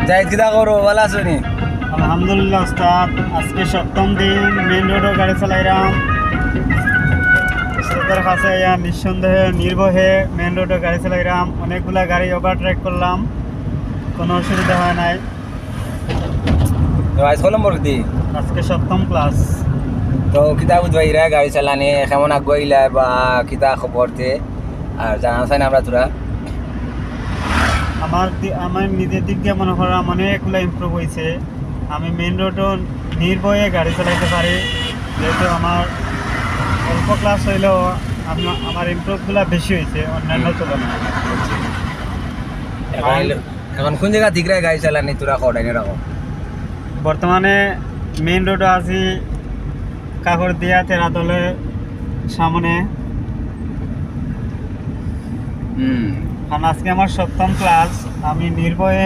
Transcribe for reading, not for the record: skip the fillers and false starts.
জাহিদ কিতা করো ভালো আছো নি? আলহামদুলিল্লাহ উস্তাদ, আজকে সপ্তম দিন মেইন রোডও গাড়ি চালাইলাম। উস্তাদের কাছে ইয়া নিঃসন্দেহে নির্ভয়ে মেইন রোডও গাড়ি চালাইলাম। অনেকগুলা গাড়ি ওভারটেক করলাম, কোনো অসুবিধা হয় নাই। তো আজ কল নম্বর দি আজকে সপ্তম ক্লাস। তো কিতা বুঝবাইরা গাড়ি চালানি কেমন আগুয়াইলা বা কিতা খবর তে আর জানা চাই না আমরা তোরা আমার নিজের দিক দিয়ে মনে করলাম অনেকগুলো ইমপ্রুভ হয়েছে। আমি মেইন রোডও নির্ভয়ে গাড়ি চালাইতে পারি, যেহেতু আমার অল্প ক্লাস হইলেও আমার ইমপ্রুভগুলো বেশি হয়েছে অন্যান্য তুলনায়। এখন কোন জায়গা দিকরা গাড়ি চালানি তোরা কটাইনে রাখো? বর্তমানে মেইন রোডে আছি কাকরদিয়া তেরাতলের সামনে। কারণ আজকে আমার সপ্তম ক্লাস, আমি নির্ভয়ে